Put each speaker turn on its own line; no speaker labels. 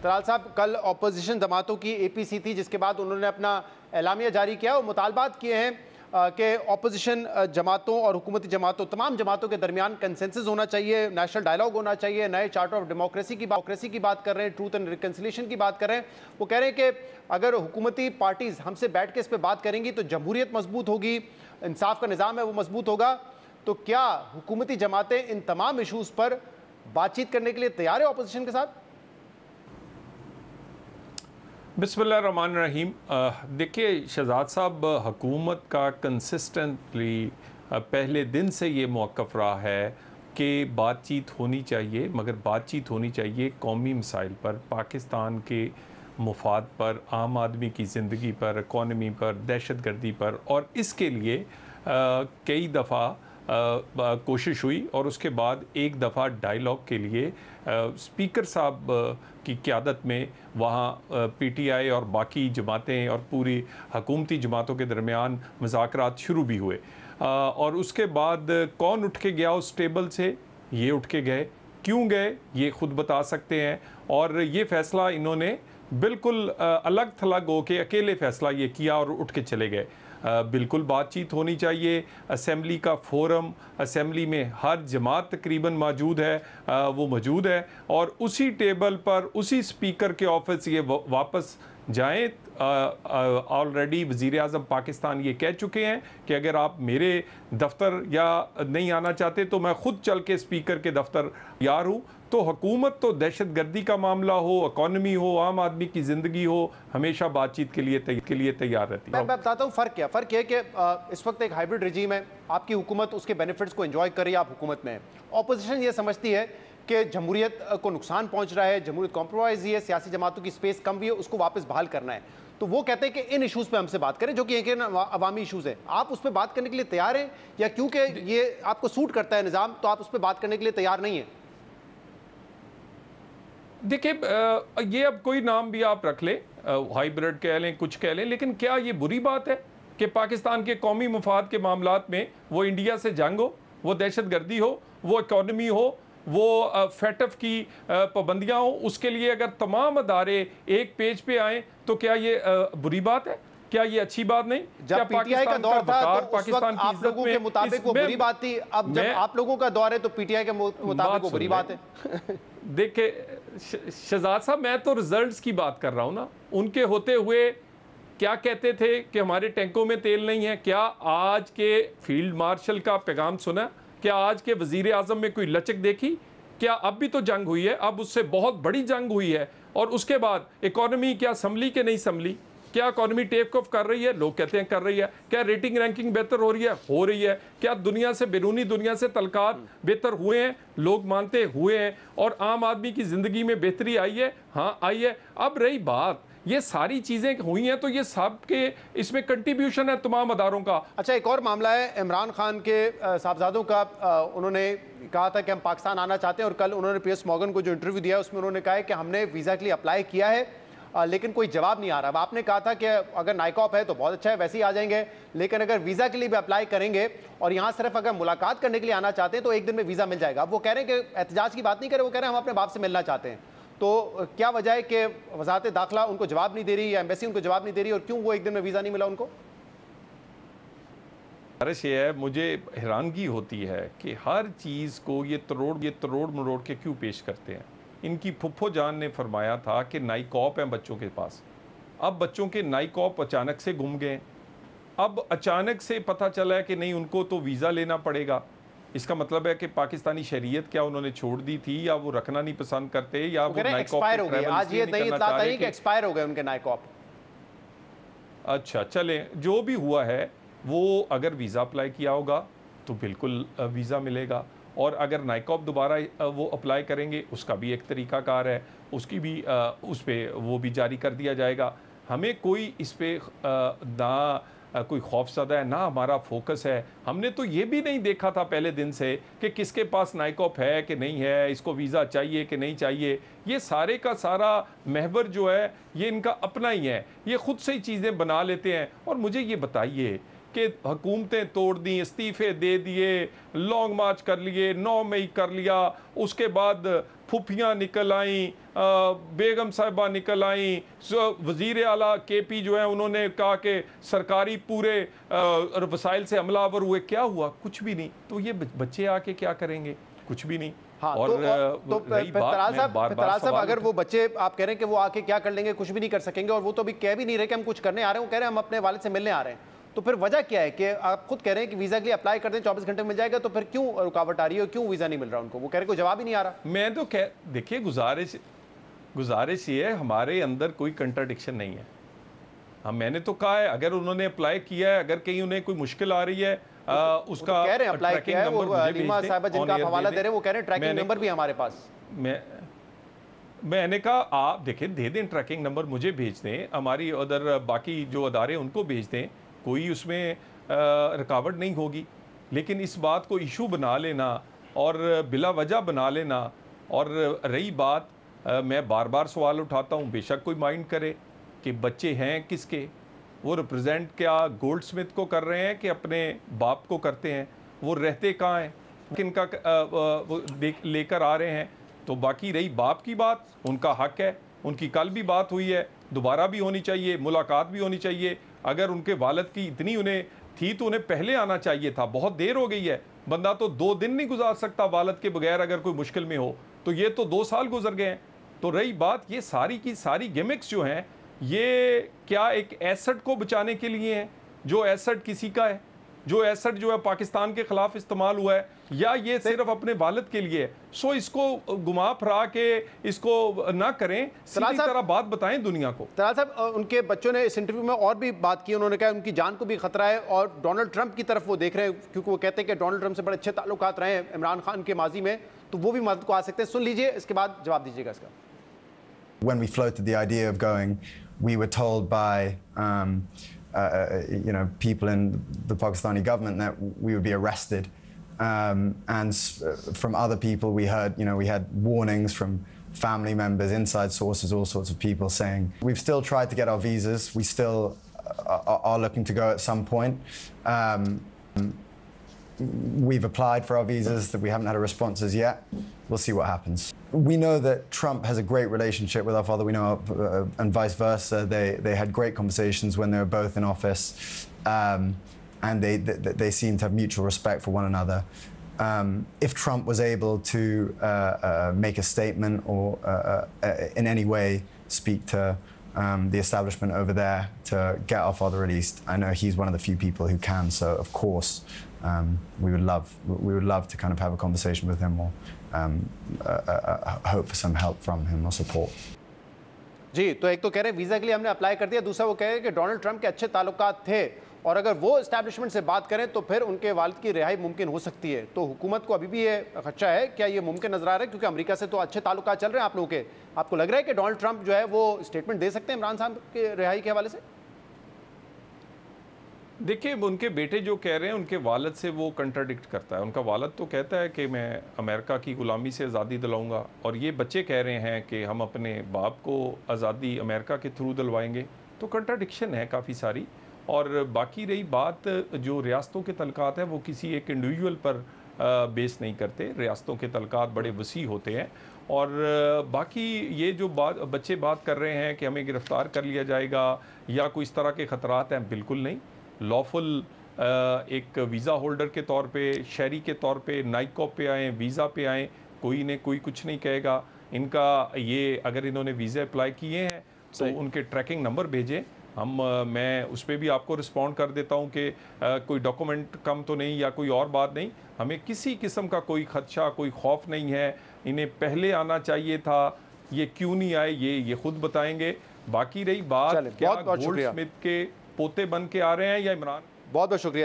तलाल साहब, कल अपोजिशन जमातों की APC थी, जिसके बाद उन्होंने अपना एलामिया जारी किया और मुतालबात किए हैं कि अपोजिशन जमातों और हुकूमती जमातों, तमाम जमातों के दरमियान कंसेंसस होना चाहिए, नेशनल डायलॉग होना चाहिए, नए चार्टर ऑफ डेमोक्रेसी की बात कर रहे हैं, ट्रूथ एंड रिकन्सिलिएशन की बात कर रहे हैं। वो कह रहे हैं कि अगर हुकूमती पार्टीज़ हमसे बैठ के इस पर बात करेंगी तो जमहूरियत मजबूत होगी, इंसाफ का निज़ाम है वो मजबूत होगा। तो क्या हुकूमती जमातें इन तमाम इशूज़ पर बातचीत करने के लिए तैयार है अपोजिशन के साथ?
बिस्मिल्लाहिर्रहमानिर्रहीम। देखिए शहजाद साहब, हुकूमत का कंसिस्टेंटली पहले दिन से ये मौक़िफ़ रहा है कि बातचीत होनी चाहिए, मगर बातचीत होनी चाहिए कौमी मसाइल पर, पाकिस्तान के मुफाद पर, आम आदमी की ज़िंदगी पर, इकॉनमी पर, दहशत गर्दी पर। और इसके लिए कई दफ़ा कोशिश हुई और उसके बाद एक दफ़ा डायलॉग के लिए स्पीकर साहब की क़यादत में वहाँ PTI और बाकी जमातें और पूरी हुकूमती जमातों के दरमियान मुज़ाकरात शुरू भी हुए। और उसके बाद कौन उठ के गया उस टेबल से? ये उठ के गए। क्यों गए ये ख़ुद बता सकते हैं। और ये फ़ैसला इन्होंने बिल्कुल अलग थलग हो के अकेले फ़ैसला ये किया और उठ के चले गए। बिल्कुल बातचीत होनी चाहिए। असम्बली का फोरम, असम्बली में हर जमात तकरीबन मौजूद है, वो मौजूद है और उसी टेबल पर उसी स्पीकर के ऑफिस ये वापस जाएं। ऑलरेडी वज़ीर आज़म पाकिस्तान ये कह चुके हैं कि अगर आप मेरे दफ्तर या नहीं आना चाहते तो मैं ख़ुद चल के स्पीकर के दफ्तर तैयार हूँ। तो हुकूमत तो दहशत गर्दी का मामला हो, इकॉनमी हो, आम आदमी की ज़िंदगी हो, हमेशा बातचीत के लिए तैयार रहती है।
मैं बताता हूँ फ़र्क क्या। फ़र्क है कि इस वक्त एक हाइब्रिड रजीम है, आपकी हुकूमत उसके बेनिफिट्स को एंजॉय कर रही है, आप हुकूमत में है। अपोजिशन ये समझती है कि जमहूरियत को नुकसान पहुँच रहा है, जमहूरियत कॉम्प्रोमाइज़ है, सियासी जमातों की स्पेस कम भी है, उसको वापस बहाल करना है। तो वो कहते हैं कि इन इशूज़ पे हमसे बात करें जो कि एक अवामी इशूज़ है। आप उस पर बात करने के लिए तैयार हैं या क्योंकि ये आपको सूट करता है निज़ाम तो आप उस पर बात करने के लिए तैयार नहीं है?
देखिए, ये अब कोई नाम भी आप रख लें, हाइब्रिड कह लें, कुछ कह लें, लेकिन क्या ये बुरी बात है कि पाकिस्तान के कौमी मुफाद के मामलात में वो इंडिया से जंग हो, वो दहशत गर्दी हो, वो इकॉनमी हो, वो फैटफ की पाबंदियाँ हो, उसके लिए अगर तमाम अदारे एक पेज पे आएँ तो क्या ये बुरी बात है? क्या ये अच्छी बात नहीं?
जब PTI का दौर था तो उस वक्त आप लोगों के मुताबिक वो बुरी बात थी, अब जब आप लोगों का दौर है तो PTI के मुताबिक वो बुरी बात है।
देखिए शहजाद साहब, मैं तो रिजल्ट्स की बात कर रहा हूँ ना। उनके होते हुए क्या कहते थे कि हमारे टैंकों में तेल नहीं है? क्या आज के फील्ड मार्शल का पैगाम सुना? क्या आज के वजीर आजम में कोई लचक देखी? क्या अब भी तो जंग हुई है, अब उससे बहुत बड़ी जंग हुई है। और उसके बाद इकॉनमी क्या संभली कि नहीं संभली? क्या इकॉनमी टेक ऑफ कर रही है? लोग कहते हैं कर रही है। क्या रेटिंग रैंकिंग बेहतर हो रही है? हो रही है। क्या दुनिया से, बैरूनी दुनिया से तल्कात बेहतर हुए हैं? लोग मानते हुए हैं। और आम आदमी की ज़िंदगी में बेहतरी आई है? हाँ आई है। अब रही बात, ये सारी चीज़ें हुई हैं तो ये सब के इसमें कंट्रीब्यूशन है तमाम अदारों का।
अच्छा, एक और मामला है इमरान खान के साहबजादों का। उन्होंने कहा था कि हम पाकिस्तान आना चाहते हैं और कल उन्होंने PS मॉर्गन को जो इंटरव्यू दिया उसमें उन्होंने कहा है कि हमने वीज़ा के लिए अप्लाई किया है लेकिन कोई जवाब नहीं आ रहा। आपने कहा था कि अगर नाइकॉप है तो बहुत अच्छा है, वैसे ही आ जाएंगे, लेकिन अगर वीज़ा के लिए भी अप्लाई करेंगे और यहाँ सिर्फ अगर मुलाकात करने के लिए आना चाहते हैं तो एक दिन में वीज़ा मिल जाएगा। वो कह रहे हैं कि एहतजाज की बात नहीं करें, वो कह रहे हैं हम अपने बाप से मिलना चाहते हैं। तो क्या वजह है कि वजारत दाखिला उनको जवाब नहीं दे रही या एम्बेसी उनको जवाब नहीं दे रही और क्यों वो एक दिन में वीज़ा नहीं मिला उनको?
ये है, मुझे हैरानगी होती है कि हर चीज़ को ये तरोड़ मरोड़ के क्यों पेश करते हैं। इनकी फुफ्फो जान ने फरमाया था कि नाइकॉप हैं बच्चों के पास। अब बच्चों के नाइकॉप अचानक से गुम गए। अब अचानक से पता चला है कि नहीं, उनको तो वीज़ा लेना पड़ेगा। इसका मतलब है कि पाकिस्तानी शरीयत क्या उन्होंने छोड़ दी थी या वो रखना नहीं पसंद करते या वो नाइकॉप
हो गए। आज ये नई इत्तला आई कि एक्सपायर हो गए उनके नाइकॉप।
अच्छा चलें, जो भी हुआ है वो अगर वीज़ा अप्लाई किया होगा तो बिल्कुल वीज़ा मिलेगा। और अगर नाइकॉप दोबारा वो अप्लाई करेंगे उसका भी एक तरीक़ाकार है, उसकी भी उस पर वो भी जारी कर दिया जाएगा। हमें कोई इस पर ना कोई खौफज़दा है ना हमारा फोकस है। हमने तो ये भी नहीं देखा था पहले दिन से कि किसके पास नाइकॉप है कि नहीं है, इसको वीज़ा चाहिए कि नहीं चाहिए। ये सारे का सारा महवर जो है ये इनका अपना ही है, ये ख़ुद से ही चीज़ें बना लेते हैं। और मुझे ये बताइए कि हुकूमतें तोड़ दी, इस्तीफ़े दे दिए, लॉन्ग मार्च कर लिए, 9 मई कर लिया, उसके बाद फुफियाँ निकल आई, बेगम साहिबा निकल आई, वज़ीर आला KP जो है उन्होंने कहा कि सरकारी पूरे वसाइल से हमलावर हुए। क्या हुआ? कुछ भी नहीं। तो ये बच्चे आके क्या करेंगे? कुछ भी नहीं।
हाँ,
और
तो
रही बात,
पितराल साहब, अगर वो बच्चे आप कह रहे हैं कि वो आके क्या कर लेंगे, कुछ भी नहीं कर सकेंगे, और वो तो अभी कह भी नहीं रहे कि हम कुछ करने आ रहे हैं, वो कह रहे हैं हम अपने वालिद से मिलने आ रहे हैं, तो फिर वजह क्या है कि आप खुद कह रहे हैं कि वीजा के लिए अप्लाई कर दें 24 घंटे में मिल जाएगा, तो फिर क्यों रुकावट आ रही है, क्यों वीजा नहीं मिल रहा उनको? वो कह रहे कोई जवाब ही नहीं आ रहा।
मैं तो देखिए, गुजारिश ये है, हमारे अंदर कोई कंट्राडिक्शन नहीं है। मैंने तो कहा है, अगर उन्होंने अप्लाई किया है, अगर कहीं उन्हें कोई मुश्किल आ रही है, उसका
तो कह रहे हैं अप्लाई किया है, वो रीमा साहिबा जिनका आप हवाला दे रहे हैं, वो कह रहे हैं ट्रैकिंग नंबर भी हमारे पास।
मैंने कहा आप देखें, दे दें ट्रैकिंग नंबर, मुझे भेज दें, हमारी उधर बाकी जो अदारे उनको भेज दें, कोई उसमें रुकावट नहीं होगी। लेकिन इस बात को इशू बना लेना और बिला वजह बना लेना, और रही बात, मैं बार बार सवाल उठाता हूँ, बेशक कोई माइंड करे कि बच्चे हैं किसके, वो रिप्रेजेंट क्या गोल्ड स्मिथ को कर रहे हैं कि अपने बाप को करते हैं, वो रहते कहाँ हैं, किनका लेकर आ रहे हैं। तो बाकी रही बाप की बात, उनका हक है, उनकी कल भी बात हुई है, दोबारा भी होनी चाहिए, मुलाकात भी होनी चाहिए। अगर उनके वालिद की इतनी उन्हें थी तो उन्हें पहले आना चाहिए था। बहुत देर हो गई है, बंदा तो 2 दिन नहीं गुजार सकता वालिद के बगैर अगर कोई मुश्किल में हो, तो ये तो 2 साल गुजर गए हैं। तो रही बात, ये सारी की सारी गिमिक्स जो हैं, ये क्या एक एसेट को बचाने के लिए हैं, जो एसेट किसी का है, जो एसेट जो है पाकिस्तान के खिलाफ इस्तेमाल हुआ है, या ये सिर्फ अपने वालिद के लिए है? सो इसको घुमा फिरा के इसको ना करें, सीधी तरह बात बताएं दुनिया को।
तलाल साहब, उनके बच्चों ने इस इंटरव्यू में और भी बात की, उन्होंने कहा उनकी जान को भी खतरा है, और डोनाल्ड ट्रंप की तरफ वो देख रहे हैं, क्योंकि वो कहते हैं कि डोनाल्ड ट्रंप से बड़े अच्छे ताल्लुकात रहे हैं इमरान खान के माजी में, तो वो भी मदद को आ सकते हैं। सुन लीजिए, इसके बाद जवाब दीजिएगा इसका।
When we floated the idea of going, we were told by people in the Pakistani government that we would be arrested, and from other people we heard, we had warnings from family members, inside sources, all sorts of people saying we've still tried to get our visas. We still are looking to go at some point. We've applied for our visas, that we haven't had a responses yet. We'll see what happens. We know that Trump has a great relationship with our father. We know, and vice versa. They had great conversations when they were both in office, and they seem to have mutual respect for one another. If Trump was able to make a statement or in any way speak to the establishment over there to get our father released, I know he's one of the few people who can. So of course, we would love to kind of have a conversation with him, or hope for some help from him or support.
जी, तो एक तो कह रहे हैं visa के लिए हमने apply कर दिया, दूसरा वो कह रहे हैं कि डोनाल्ड ट्रंप के अच्छे ताल्लुकात थे, और अगर वो एस्टैब्लिशमेंट से बात करें तो फिर उनके वालिद की रिहाई मुमकिन हो सकती है। तो हुकूमत को अभी भी ये खदशा है, क्या ये मुमकिन नजर आ रहा है? क्योंकि अमेरिका से तो अच्छे ताल्लुकात चल रहे हैं आप लोगों के, आपको लग रहा है कि डोनाल्ड ट्रंप जो है वो स्टेटमेंट दे सकते हैं इमरान साहब के रिहाई के हवाले से?
देखिए, उनके बेटे जो कह रहे हैं, उनके वालिद से वो कंट्राडिक्ट करता है। उनका वालिद तो कहता है कि मैं अमेरिका की ग़ुलामी से आज़ादी दिलाऊंगा, और ये बच्चे कह रहे हैं कि हम अपने बाप को आज़ादी अमेरिका के थ्रू दिलवाएंगे। तो कंट्राडिक्शन है काफ़ी सारी। और बाकी रही बात, जो रियासतों के तल्कात हैं वो किसी एक इंडिविजुअल पर बेस नहीं करते, रियासतों के तल्कात बड़े वसी होते हैं। और बाकी ये जो बच्चे बात कर रहे हैं कि हमें गिरफ़्तार कर लिया जाएगा या कोई इस तरह के ख़तरात हैं, बिल्कुल नहीं। लॉफुल एक वीज़ा होल्डर के तौर पे, शहरी के तौर पे, नाइकॉप पे आएँ, वीज़ा पे आएँ, कोई कुछ नहीं कहेगा। इनका ये अगर इन्होंने वीज़ा अप्लाई किए हैं तो उनके ट्रैकिंग नंबर भेजें, मैं उस पर भी आपको रिस्पॉन्ड कर देता हूँ कि कोई डॉक्यूमेंट कम तो नहीं या कोई और बात नहीं। हमें किसी किस्म का कोई खदशा, कोई खौफ नहीं है। इन्हें पहले आना चाहिए था, ये क्यों नहीं आए ये खुद बताएंगे। बाकी रही बात, क्या गोल्ड स्मिथ के पोते बन के आ रहे हैं या इमरान?
बहुत बहुत शुक्रिया।